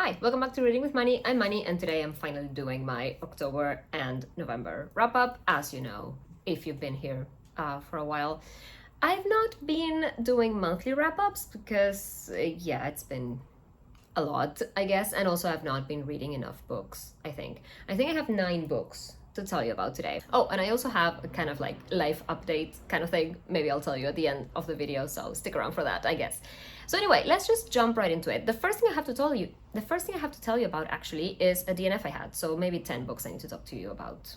Hi, welcome back to Reading with Money. I'm Money, and today I'm finally doing my October and November wrap up. As you know, if you've been here for a while, I've not been doing monthly wrap ups because, yeah, it's been a lot, I guess, and also I've not been reading enough books. I think I have 9 books to tell you about today. Oh, and I also have a kind of like life update kind of thing. Maybe I'll tell you at the end of the video, so stick around for that, I guess. So anyway, let's just jump right into it. The first thing I have to tell you about actually is a DNF I had. So maybe 10 books I need to talk to you about.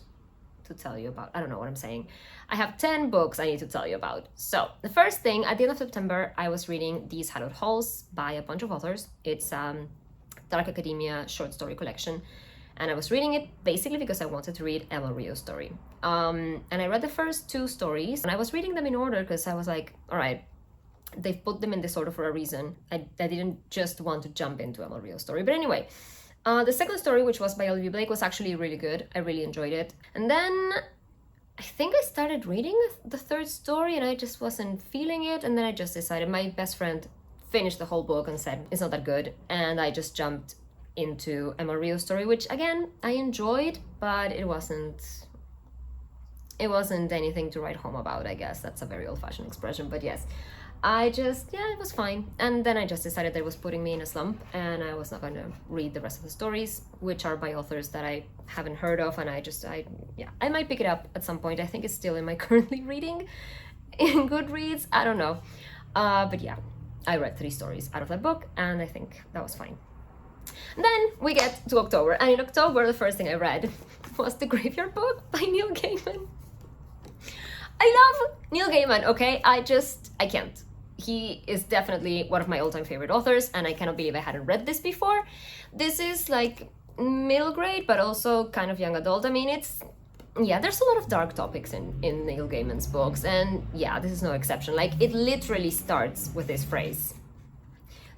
I don't know what I'm saying. I have 10 books I need to tell you about. So the first thing, at the end of September, I was reading These Hallowed Halls by a bunch of authors. It's Dark Academia short story collection. And I was reading it basically because I wanted to read Emma Rio's story. And I read the first 2 stories, and I was reading them in order because I was like, all right, they've put them in this order for a reason. I didn't just want to jump into Emma Rio's story. But anyway, the second story, which was by Olivia Blake, was actually really good. I really enjoyed it. And then I think I started reading the third story and I just wasn't feeling it. And then I just decided, my best friend finished the whole book and said, it's not that good. And I just jumped into Emma Rio's story, which again, I enjoyed, but it wasn't anything to write home about, I guess. That's a very old-fashioned expression, but yes. It was fine. And then I just decided that it was putting me in a slump and I was not going to read the rest of the stories, which are by authors that I haven't heard of. And I might pick it up at some point. I think it's still in my currently reading in Goodreads. I don't know. But yeah, I read 3 stories out of that book and I think that was fine. And then we get to October. And in October, the first thing I read was The Graveyard Book by Neil Gaiman. I love Neil Gaiman, okay? I can't. He is definitely one of my all-time favorite authors, and I cannot believe I hadn't read this before. This is like middle grade, but also kind of young adult. I mean, there's a lot of dark topics in Neil Gaiman's books, and yeah, this is no exception. Like, it literally starts with this phrase.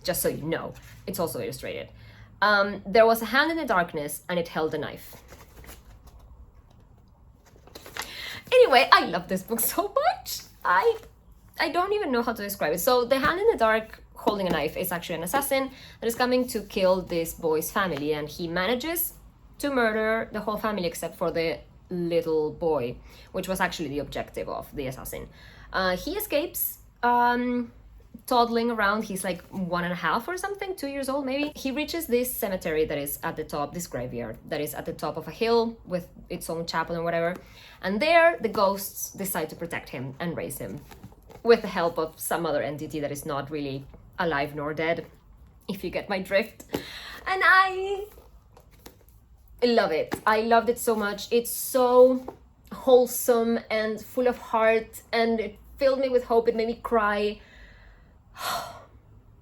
Just so you know, it's also illustrated. There was a hand in the darkness, and it held a knife. Anyway, I love this book so much. I don't even know how to describe it. So the hand in the dark holding a knife is actually an assassin that is coming to kill this boy's family, and he manages to murder the whole family except for the little boy, which was actually the objective of the assassin. He escapes, toddling around. He's like 1.5 or something, 2 years old maybe. He reaches this cemetery that is at the top, this graveyard that is at the top of a hill with its own chapel and whatever. And there the ghosts decide to protect him and raise him with the help of some other entity that is not really alive nor dead, if you get my drift. And I love it. I loved it so much. It's so wholesome and full of heart, and it filled me with hope. It made me cry.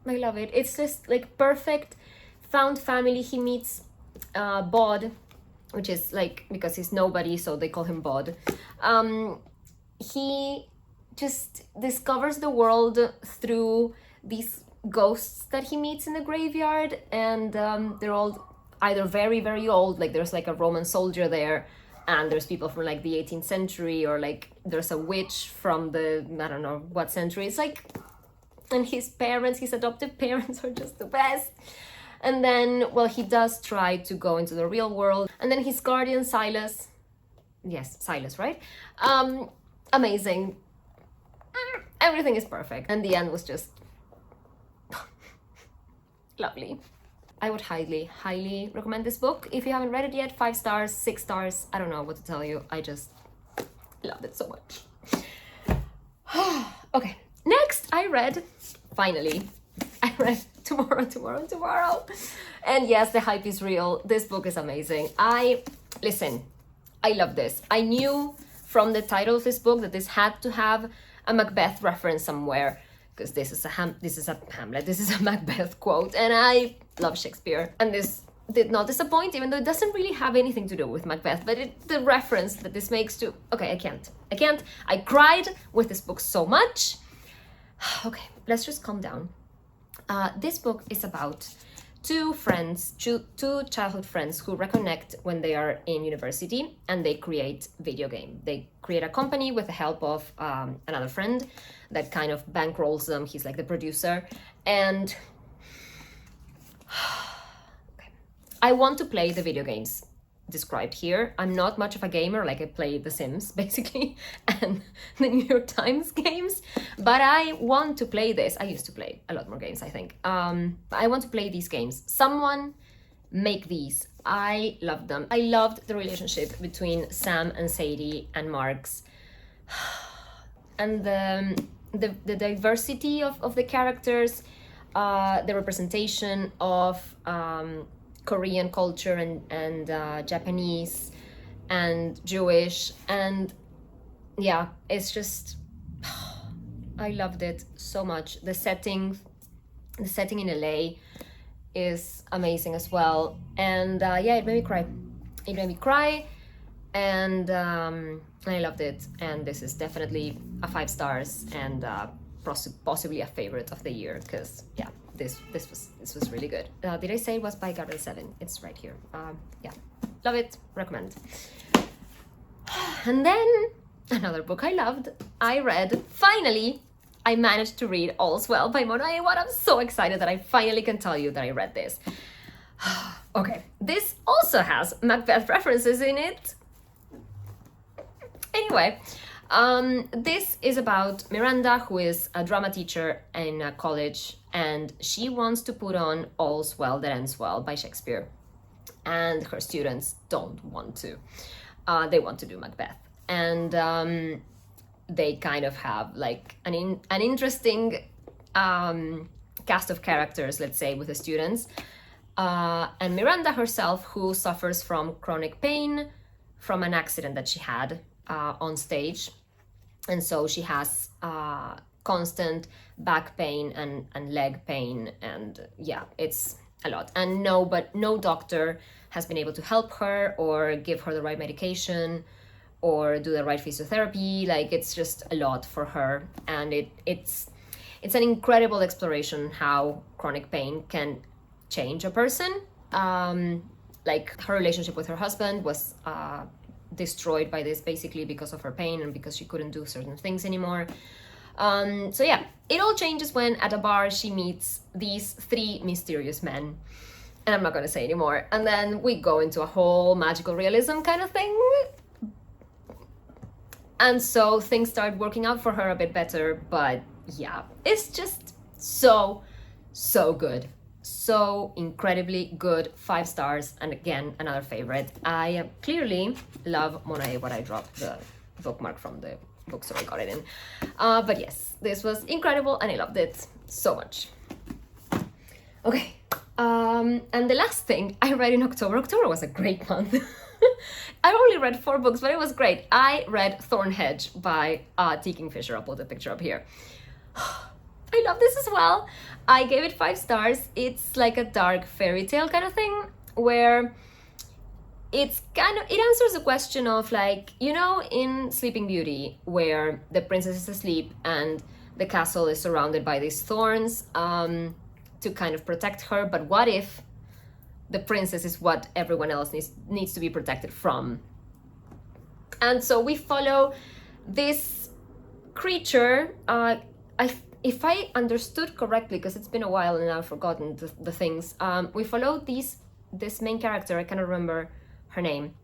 I love it. It's just like perfect found family. He meets Bod, which is like, because he's nobody, so they call him Bod. He just discovers the world through these ghosts that he meets in the graveyard, and they're all either very, very old, like there's like a Roman soldier there, and there's people from like the 18th century, or like there's a witch from the, I don't know what century. It's like, and his adoptive parents are just the best. And then, well, he does try to go into the real world. And then his guardian, Silas, right? Amazing. Everything is perfect. And the end was just lovely. I would highly, highly recommend this book. If you haven't read it yet, 5 stars, 6 stars, I don't know what to tell you. I just loved it so much. Okay, next I read Tomorrow. And yes, the hype is real. This book is amazing. I love this. I knew from the title of this book that this had to have a Macbeth reference somewhere, because this is a Macbeth quote, and I love Shakespeare. And this did not disappoint, even though it doesn't really have anything to do with Macbeth, but the reference that this makes to, okay, I can't. I cried with this book so much. Okay, let's just calm down. This book is about 2 childhood friends who reconnect when they are in university, and they create video game. They create a company with the help of another friend that kind of bankrolls them. He's like the producer. And I want to play the video games described here. I'm not much of a gamer, like I play The Sims basically and the New York Times games, but I want to play this. I used to play a lot more games, I think. I want to play these games. Someone make these. I love them. I loved the relationship between Sam and Sadie and Marks, and the diversity of the characters, the representation of Korean culture and Japanese and Jewish, and yeah, it's just I loved it so much. The setting in LA is amazing as well, and yeah, it made me cry. It made me cry, and I loved it. And this is definitely a 5 stars, and possibly a favorite of the year, because yeah, this was really good. Did I say it was by Garden 7? It's right here. Yeah, love it, recommend. And then another book I loved, I read, finally, I managed to read All's Well by Mona Aywad. I'm so excited that I finally can tell you that I read this. Okay, this also has Macbeth references in it. Anyway, this is about Miranda, who is a drama teacher in a college, and she wants to put on All's Well That Ends Well by Shakespeare, and her students don't want to. They want to do Macbeth, and they kind of have like an interesting cast of characters, let's say, with the students. And Miranda herself, who suffers from chronic pain from an accident that she had on stage. And so she has constant back pain and leg pain, and yeah, it's a lot. And no doctor has been able to help her or give her the right medication or do the right physiotherapy. Like, it's just a lot for her, and it's an incredible exploration how chronic pain can change a person. Like, her relationship with her husband was destroyed by this, basically because of her pain and because she couldn't do certain things anymore. So yeah, it all changes when at a bar she meets these 3 mysterious men, and I'm not gonna say anymore. And then we go into a whole magical realism kind of thing, and so things start working out for her a bit better. But yeah, it's just so good, so incredibly good. 5 stars, and again, another favorite. I clearly love Mona Aywad. I dropped the bookmark from the book, so I got it in. But yes, this was incredible, and I loved it so much. Okay, and the last thing I read in October. October was a great month. I only read 4 books, but it was great. I read Thornhedge by T. Kingfisher. I'll put the picture up here. I love this as well. I gave it 5 stars. It's like a dark fairy tale kind of thing, where it answers the question of, like, you know, in Sleeping Beauty, where the princess is asleep and the castle is surrounded by these thorns to kind of protect her. But what if the princess is what everyone else needs to be protected from? And so we follow this creature. If I understood correctly, because it's been a while and I've forgotten the things, we follow this main character. I cannot remember her name,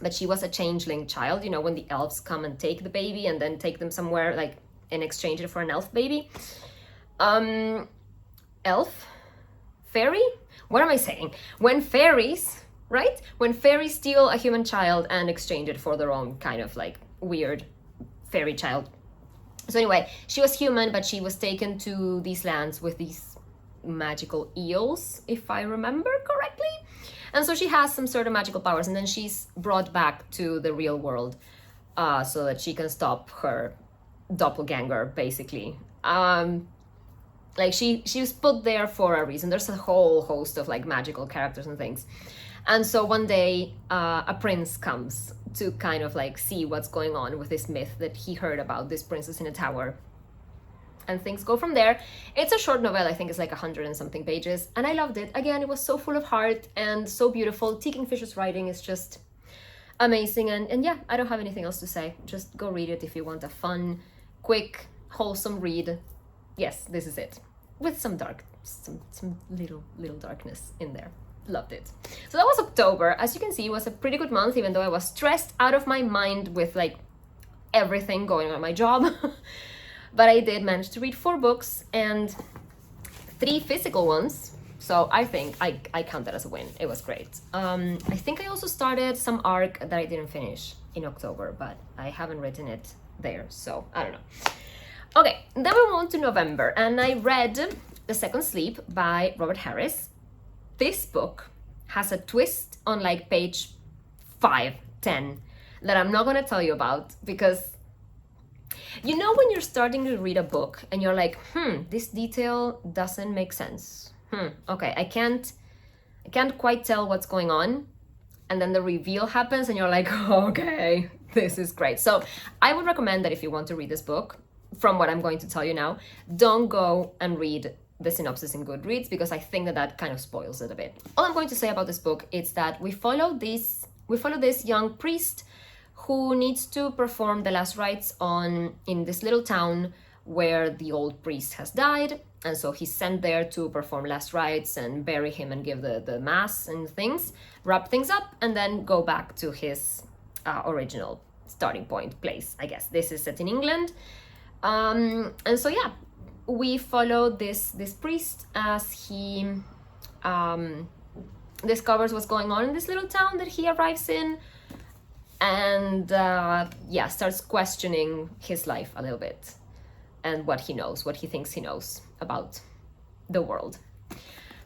but she was a changeling child, you know, when the elves come and take the baby and then take them somewhere, like, in exchange for an elf baby. Elf? Fairy? What am I saying? When fairies, right? When fairies steal a human child and exchange it for their own kind of, like, weird fairy child. So anyway, she was human, but she was taken to these lands with these magical eels, if I remember correctly. And so she has some sort of magical powers, and then she's brought back to the real world so that she can stop her doppelganger, basically. Like, she was put there for a reason. There's a whole host of, like, magical characters and things. And so one day a prince comes to kind of, like, see what's going on with this myth that he heard about this princess in a tower. And things go from there. It's a short novel. I think it's like 100 and something pages. And I loved it. Again, it was so full of heart and so beautiful. T. Kingfisher's writing is just amazing. And yeah, I don't have anything else to say. Just go read it if you want a fun, quick, wholesome read. Yes, this is it. With some little darkness in there. loved it. So that was October. As you can see, it was a pretty good month, even though I was stressed out of my mind with like everything going on in my job. But I did manage to read 4 books and 3 physical ones. So I think I count that as a win. It was great. I think I also started some arc that I didn't finish in October, but I haven't written it there, so I don't know. Okay, then we move on to November, and I read The Second Sleep by Robert Harris. This book has a twist on like page 5, 10 that I'm not gonna tell you about, because you know when you're starting to read a book and you're like, this detail doesn't make sense. Okay, I can't quite tell what's going on. And then the reveal happens and you're like, okay, this is great. So I would recommend that if you want to read this book, from what I'm going to tell you now, don't go and read the synopsis in Goodreads, because I think that kind of spoils it a bit. All I'm going to say about this book is that we follow this young priest who needs to perform the last rites in this little town where the old priest has died. And so he's sent there to perform last rites and bury him and give the mass and things, wrap things up, and then go back to his original starting point place, I guess. This is set in England. And so, yeah, we follow this priest as he discovers what's going on in this little town that he arrives in, and starts questioning his life a little bit and what he thinks he knows about the world.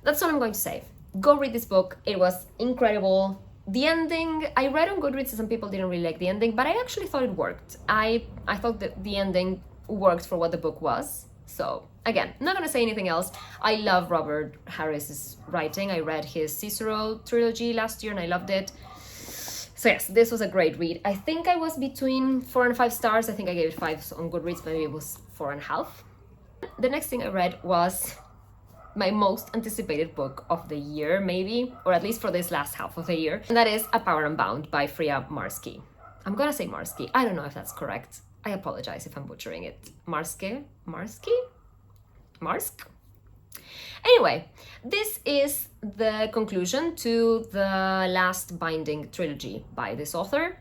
That's all I'm going to say. Go read this book. It was incredible. The ending, I read on Goodreads that some people didn't really like the ending, but I actually thought it worked. I thought that the ending worked for what the book was. So again, not gonna say anything else. I love Robert Harris's writing. I read his Cicero trilogy last year and I loved it. So yes, this was a great read. I think I was between 4 and 5 stars. I think I gave it 5 on Goodreads, maybe it was 4.5. The next thing I read was my most anticipated book of the year, maybe, or at least for this last half of the year. And that is A Power Unbound by Freya Marski. I'm gonna say Marski. I don't know if that's correct. I apologize if I'm butchering it. Marski? Marsk? Anyway, this is the conclusion to the last binding trilogy by this author,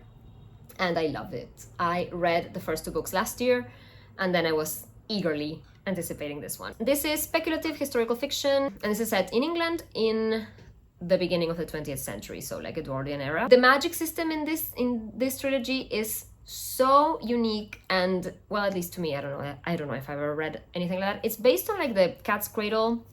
and I loved it. I read the first 2 books last year, and then I was eagerly anticipating this one. This is speculative historical fiction, and this is set in England in the beginning of the 20th century, so like Edwardian era. The magic system in this trilogy is so unique, and well, at least to me, I don't know if I've ever read anything like that. It's based on like the Cat's Cradle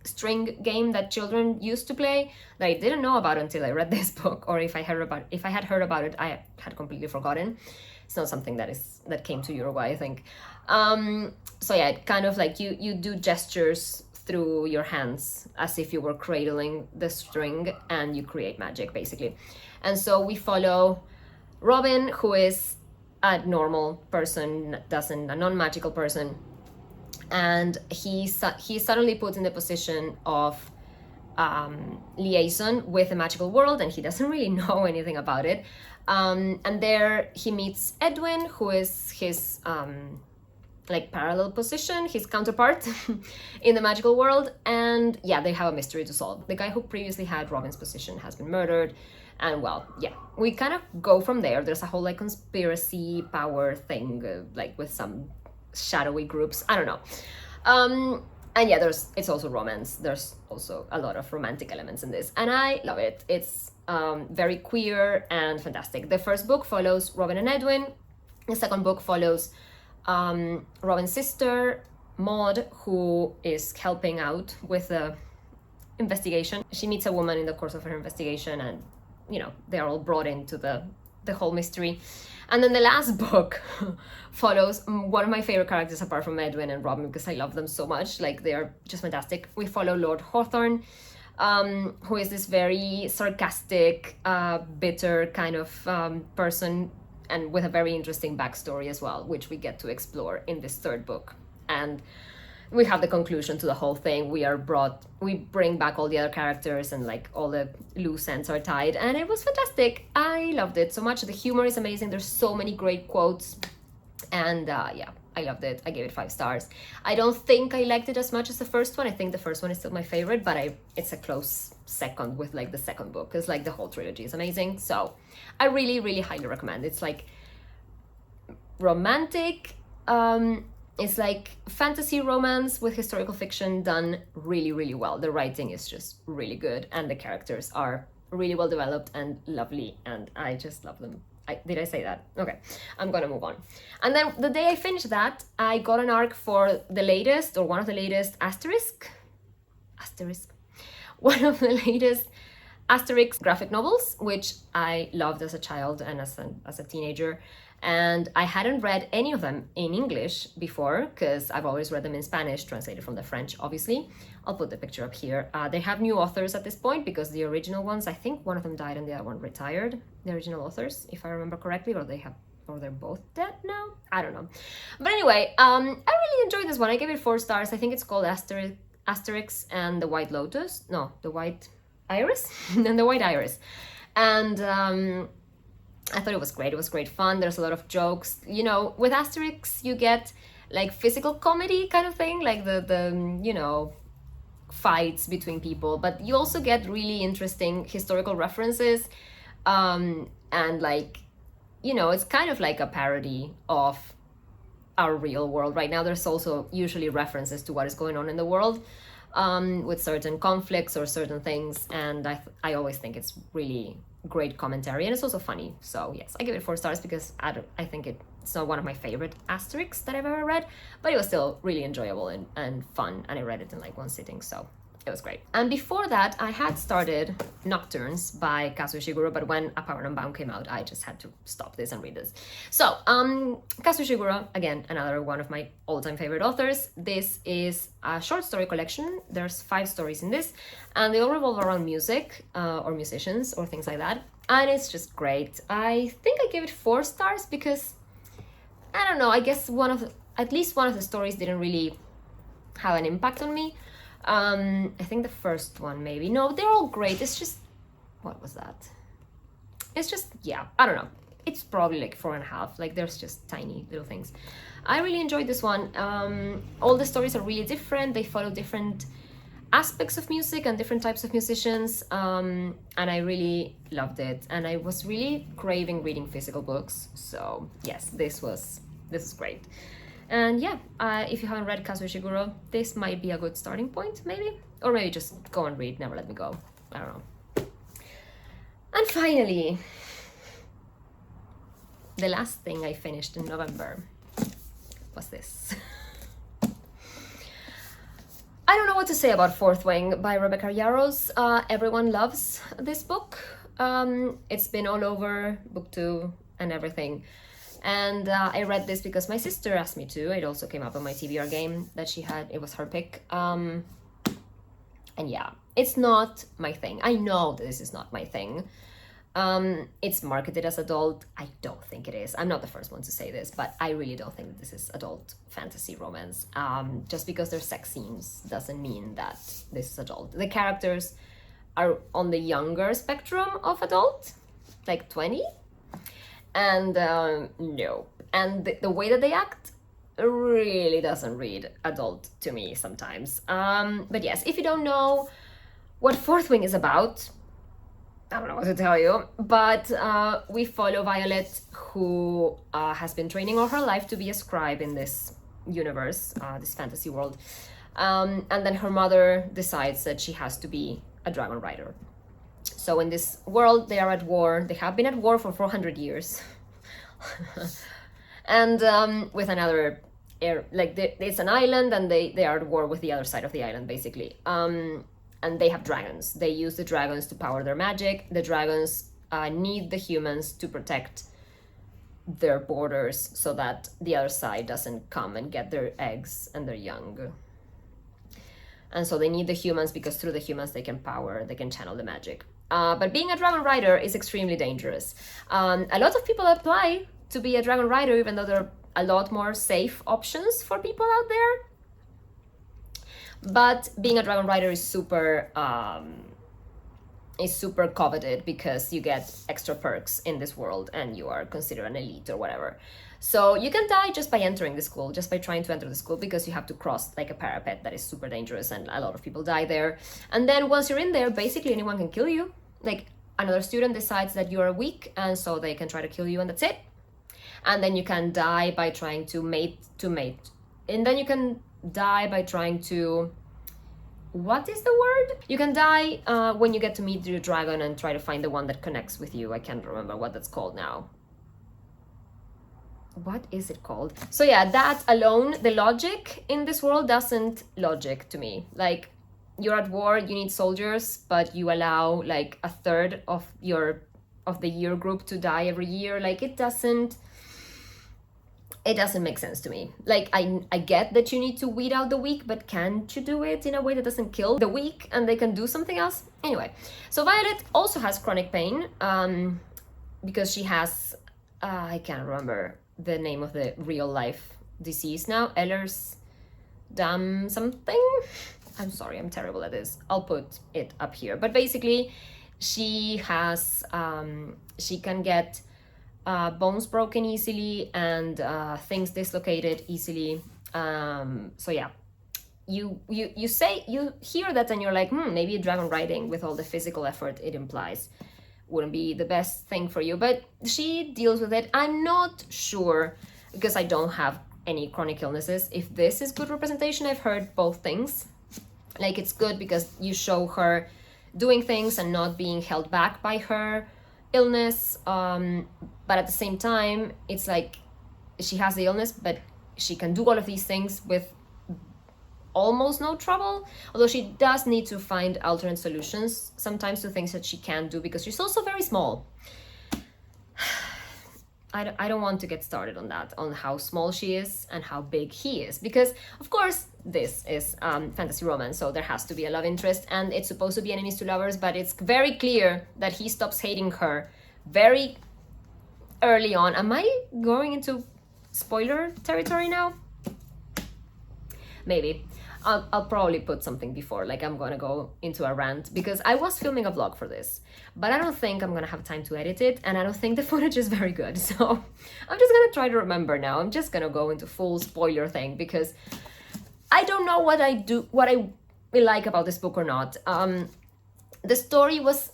string game that children used to play that I didn't know about until I read this book, or if I had heard about it, I had completely forgotten. It's not something that came to Uruguay, I think. So yeah, it kind of like you do gestures through your hands as if you were cradling the string, and you create magic basically. And so we follow Robin, who is a normal person, a non-magical person, and he's suddenly put in the position of liaison with the magical world, and he doesn't really know anything about it. And there he meets Edwin, who is his like parallel position, his counterpart in the magical world, and yeah, they have a mystery to solve. The guy who previously had Robin's position has been murdered, and well, yeah, we kind of go from there. There's a whole like conspiracy power thing, like with some shadowy groups, I don't know. And yeah, it's also romance. There's also a lot of romantic elements in this, and I love it. It's very queer and fantastic. The first book follows Robin and Edwin. The second book follows Robin's sister, Maud, who is helping out with the investigation. She meets a woman in the course of her investigation, and they're all brought into the whole mystery. And then the last book follows one of my favorite characters apart from Edwin and Robin, because I love them so much. Like, they're just fantastic. We follow Lord Hawthorne, who is this very sarcastic, bitter kind of person, and with a very interesting backstory as well, which we get to explore in this third book. And we have the conclusion to the whole thing. We bring back all the other characters, and like all the loose ends are tied, and it was fantastic. I loved it so much. The humor is amazing. There's so many great quotes. And yeah, I loved it. I gave it 5 stars. I don't think I liked it as much as the first one. I think the first one is still my favorite, but it's a close second with like the second book, because like the whole trilogy is amazing. So I really, really highly recommend. It's like romantic, it's like fantasy romance with historical fiction done really, really well. The writing is just really good, and the characters are really well developed and lovely, and I just love them. Did I say that? Okay, I'm gonna move on. And then the day I finished that, I got an arc for the latest, or one of the latest asterisk, one of the latest Asterix graphic novels, which I loved as a child and as a teenager. And I hadn't read any of them in English before, because I've always read them in Spanish, translated from the French, obviously. I'll put the picture up here. They have new authors at this point, because the original ones, I think one of them died and the other one retired, the original authors, if I remember correctly, or they're both dead now? I don't know. But anyway, I really enjoyed this one. I gave it 4 stars. I think it's called Asterix and the White Lotus. No, the White Iris? And the White Iris. And I thought it was great. It was great fun. There's a lot of jokes. You know, with Asterix, you get like physical comedy kind of thing, like the you know, fights between people, but you also get really interesting historical references. And like, you know, it's kind of like a parody of our real world right now. There's also usually references to what is going on in the world, with certain conflicts or certain things. And I always think it's really great commentary, and it's also funny. So yes, I give it 4 stars, because I think it's not one of my favorite Asterix that I've ever read, but it was still really enjoyable and fun, and I read it in like one sitting, so it was great. And before that, I had started Nocturnes by Kazuo Ishiguro, but when A Power Unbound came out, I just had to stop this and read this. So Kazuo Ishiguro, again, another one of my all-time favorite authors. This is a short story collection. There's 5 stories in this, and they all revolve around music, or musicians, or things like that, and it's just great. I think I gave it 4 stars because, I don't know, I guess at least one of the stories didn't really have an impact on me. I think the first one, maybe. No, they're all great. It's just, what was that? It's just, yeah, I don't know. It's probably like 4.5. Like, there's just tiny little things. I really enjoyed this one. All the stories are really different. They follow different aspects of music and different types of musicians. And I really loved it. And I was really craving reading physical books. So yes, this is great. And yeah, if you haven't read Kazuo Ishiguro, this might be a good starting point, maybe? Or maybe just go and read Never Let Me Go. I don't know. And finally, the last thing I finished in November was this. I don't know what to say about Fourth Wing by Rebecca Yarros. Everyone loves this book. It's been all over BookTube and everything. And I read this because my sister asked me to. It also came up on my TBR game that she had. It was her pick. And yeah, it's not my thing. I know that this is not my thing. It's marketed as adult. I don't think it is. I'm not the first one to say this, but I really don't think that this is adult fantasy romance. Just because there's sex scenes doesn't mean that this is adult. The characters are on the younger spectrum of adult, like 20. And no. And the way that they act really doesn't read adult to me sometimes. But yes, if you don't know what Fourth Wing is about, I don't know what to tell you, but we follow Violet, who has been training all her life to be a scribe in this universe, this fantasy world. And then her mother decides that she has to be a dragon rider. So in this world, they are at war. They have been at war for 400 years. And with another, it's an island, and they are at war with the other side of the island, basically. And they have dragons. They use the dragons to power their magic. The dragons need the humans to protect their borders so that the other side doesn't come and get their eggs and their young. And so they need the humans because through the humans they can channel the magic. But being a dragon rider is extremely dangerous. A lot of people apply to be a dragon rider, even though there are a lot more safe options for people out there. But being a dragon rider is super is super coveted because you get extra perks in this world and you are considered an elite or whatever. So you can die just by entering the school, just by trying to enter the school, because you have to cross like a parapet that is super dangerous and a lot of people die there. And then once you're in there, basically anyone can kill you. Like another student decides that you're weak and so they can try to kill you and that's it. And then you can die by trying to mate. And then you can die by trying to... What is the word? You can die when you get to meet your dragon and try to find the one that connects with you. I can't remember what that's called now. What is it called? So yeah, that alone, the logic in this world doesn't logic to me. Like, you're at war, you need soldiers, but you allow like a third of the year group to die every year. Like, it doesn't make sense to me. Like, I get that you need to weed out the weak, but can't you do it in a way that doesn't kill the weak and they can do something else? Anyway, so Violet also has chronic pain because she has, I can't remember the name of the real life disease now, Ehlers-Danlos something. I'm sorry, I'm terrible at this. I'll put it up here. But basically, she has, she can get bones broken easily and things dislocated easily. So yeah, you hear that and you're like, maybe dragon riding with all the physical effort it implies wouldn't be the best thing for you, but she deals with it. I'm not sure, because I don't have any chronic illnesses, if this is good representation. I've heard both things. Like, it's good because you show her doing things and not being held back by her illness, but at the same time it's like she has the illness but she can do all of these things with almost no trouble, although she does need to find alternate solutions sometimes to things that she can't do because she's also very small. I don't want to get started on that, on how small she is and how big he is, because of course this is fantasy romance, so there has to be a love interest and it's supposed to be enemies to lovers, but it's very clear that he stops hating her very early on. Am I going into spoiler territory now? Maybe. I'll probably put something before, like I'm gonna go into a rant, because I was filming a vlog for this, but I don't think I'm gonna have time to edit it, and I don't think the footage is very good, so I'm just gonna try to remember now. I'm just gonna go into full spoiler thing, because I don't know what I like about this book or not. The story was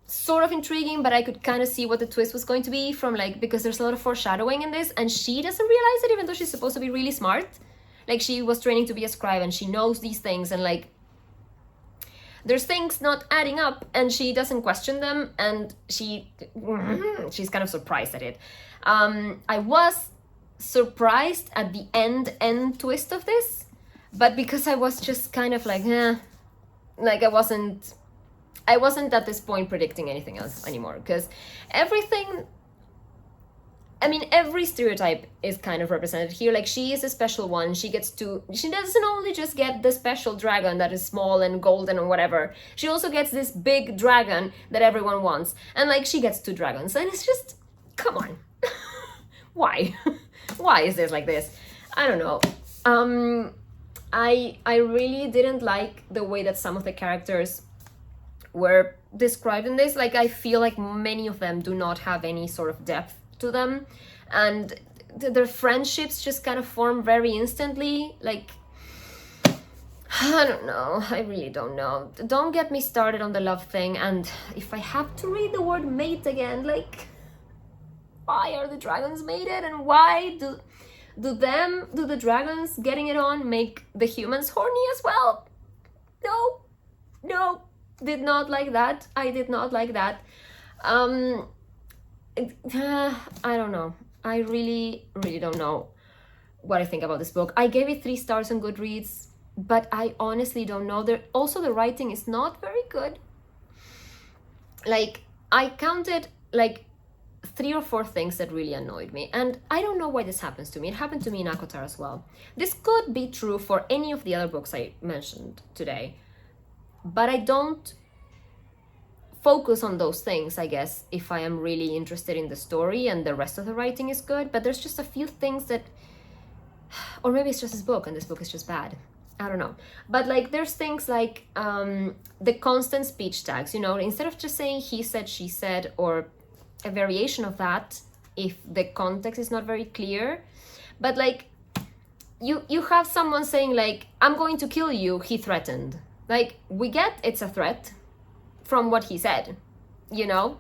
sort of intriguing, but I could kind of see what the twist was going to be from, like, because there's a lot of foreshadowing in this, and she doesn't realize it, even though she's supposed to be really smart. Like, she was training to be a scribe and she knows these things, and like there's things not adding up and she doesn't question them, and she's kind of surprised at it. I was surprised at the end twist of this, but because I was just kind of like, like I wasn't at this point predicting anything else anymore, because every stereotype is kind of represented here. Like, she is a special one. She doesn't only just get the special dragon that is small and golden or whatever. She also gets this big dragon that everyone wants. And like, she gets 2 dragons. And it's just, come on. Why? Why is this like this? I don't know. I really didn't like the way that some of the characters were described in this. Like, I feel like many of them do not have any sort of depth to them, and their friendships just kind of form very instantly. Like, I don't know, I really don't know. Don't get me started on the love thing, and if I have to read the word mate again, like, why are the dragons mated, and why do the dragons getting it on make the humans horny as well? No, did not like that. I did not like that. I don't know. I really don't know what I think about this book. I gave it 3 stars on Goodreads, but I honestly don't know. Also, the writing is not very good. Like, I counted like 3 or 4 things that really annoyed me, and I don't know why this happens to me. It happened to me in Akotar as well. This could be true for any of the other books I mentioned today, but I don't focus on those things, I guess, if I am really interested in the story and the rest of the writing is good. But there's just a few things that, or maybe it's just this book and this book is just bad. I don't know. But like there's things like the constant speech tags, you know, instead of just saying he said, she said, or a variation of that if the context is not very clear. But like you have someone saying like, I'm going to kill you, he threatened. Like we get it's a threat from what he said, you know?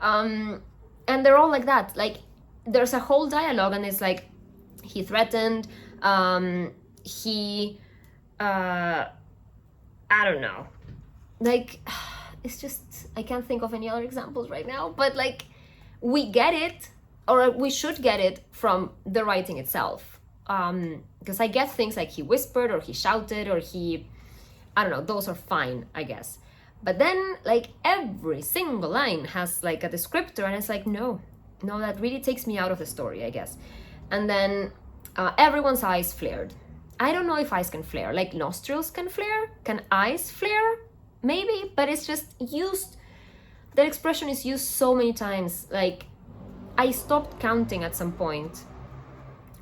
And they're all like that. Like there's a whole dialogue and it's like he threatened, he I don't know, like it's just I can't think of any other examples right now, but like we get it, or we should get it from the writing itself, because I get things like he whispered or he shouted or he, I don't know, those are fine, I guess. But then like every single line has like a descriptor and it's like no, that really takes me out of the story, I guess. And then everyone's eyes flared. I don't know if eyes can flare, like nostrils can flare, can eyes flare? Maybe, but it's just used, that expression is used so many times, like I stopped counting at some point.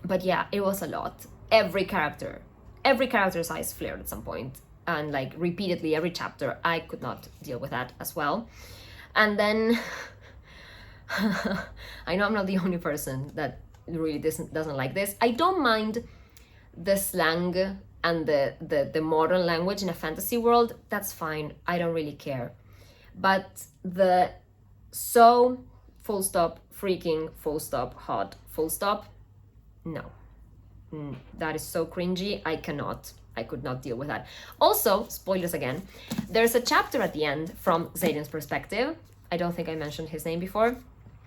But yeah, it was a lot. Every character's eyes flared at some point, and like repeatedly every chapter. I could not deal with that as well. And then I know I'm not the only person that really doesn't like this. I don't mind the slang and the modern language in a fantasy world. That's fine, I don't really care. But the so full stop freaking full stop hot full stop, no, that is so cringy. I could not deal with that. Also, spoilers again, there's a chapter at the end from Xaden's perspective. I don't think I mentioned his name before.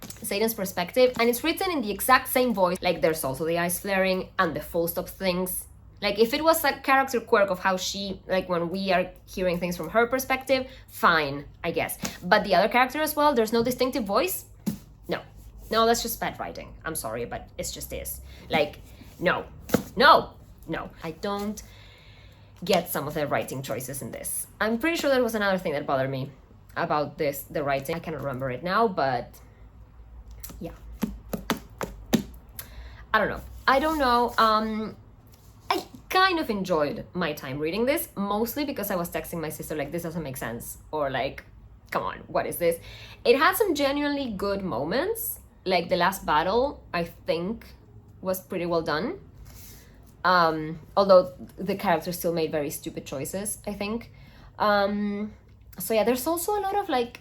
Xaden's perspective, and it's written in the exact same voice. Like there's also the eyes flaring and the full stop things. Like if it was a character quirk of how she, like when we are hearing things from her perspective, fine, I guess. But the other character as well, there's no distinctive voice. No, that's just bad writing. I'm sorry, but it's just is. Like, no. I don't get some of the writing choices in this. I'm pretty sure there was another thing that bothered me about this, the writing. I cannot remember it now, but yeah. I don't know. I kind of enjoyed my time reading this, mostly because I was texting my sister like, this doesn't make sense, or like, come on, what is this? It had some genuinely good moments, like the last battle, I think, was pretty well done. Although the characters still made very stupid choices, I think. So yeah, there's also a lot of like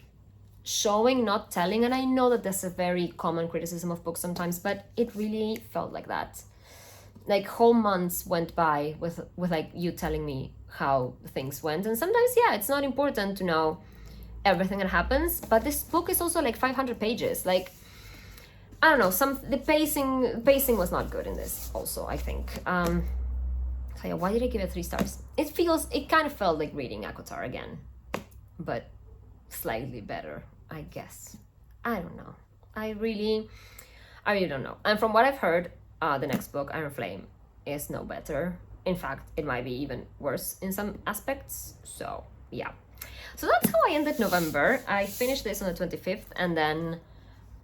showing, not telling, and I know that that's a very common criticism of books sometimes, but it really felt like that. Like whole months went by with like you telling me how things went, and sometimes yeah, it's not important to know everything that happens, but this book is also like 500 pages. Like I don't know, the pacing was not good in this also, I think. So yeah, why did I give it 3 stars? It kind of felt like reading ACOTAR again, but slightly better, I guess. I don't know. I really don't know. And from what I've heard, the next book, Iron Flame, is no better. In fact, it might be even worse in some aspects. So yeah. So that's how I ended November. I finished this on the 25th, and then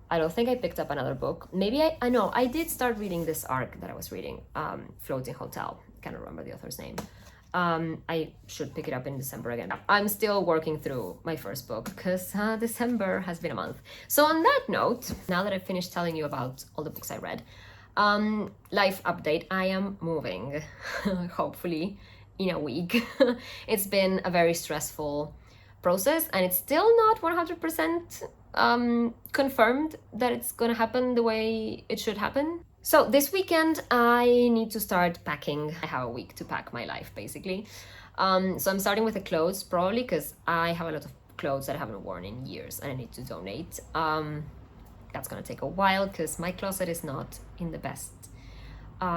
I don't think I picked up another book. Maybe I know, I did start reading this arc that I was reading, Floating Hotel. Can't remember the author's name. I should pick it up in December again. I'm still working through my first book because December has been a month. So on that note, now that I've finished telling you about all the books I read, life update, I am moving, hopefully in a week. It's been a very stressful process, and it's still not 100% confirmed that it's gonna happen the way it should happen. So this weekend I need to start packing. I have a week to pack my life, basically. So I'm starting with the clothes, probably, because I have a lot of clothes that I haven't worn in years and I need to donate. That's gonna take a while because my closet is not in the best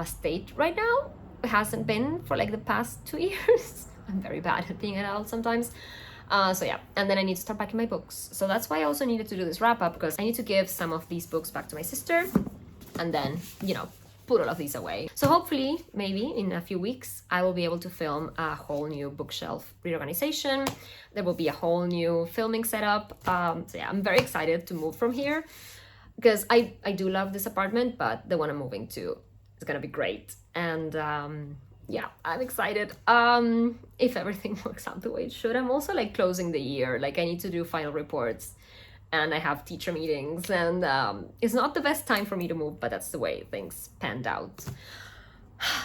state right now. It hasn't been for like the past 2 years. I'm very bad at being an adult sometimes. So yeah, and then I need to start packing my books. So that's why I also needed to do this wrap up, because I need to give some of these books back to my sister and then, you know, put all of these away. So hopefully, maybe in a few weeks, I will be able to film a whole new bookshelf reorganization. There will be a whole new filming setup. So yeah, I'm very excited to move from here because I do love this apartment, but the one I'm moving to is gonna be great. And yeah, I'm excited. If everything works out the way it should. I'm also like closing the year. Like I need to do final reports and I have teacher meetings, and it's not the best time for me to move, but that's the way things panned out.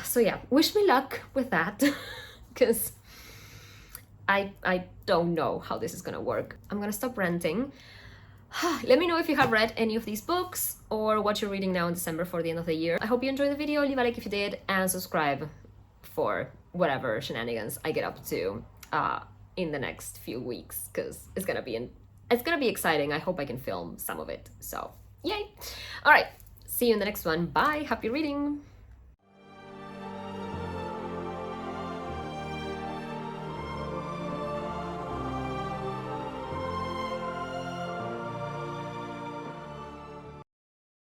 So yeah, wish me luck with that because I don't know how this is gonna work. I'm gonna stop ranting. Let me know if you have read any of these books or what you're reading now in December for the end of the year. I hope you enjoyed the video. Leave a like if you did, and subscribe for whatever shenanigans I get up to in the next few weeks, because it's gonna be exciting. I hope I can film some of it. So yay! All right, see you in the next one. Bye. Happy reading.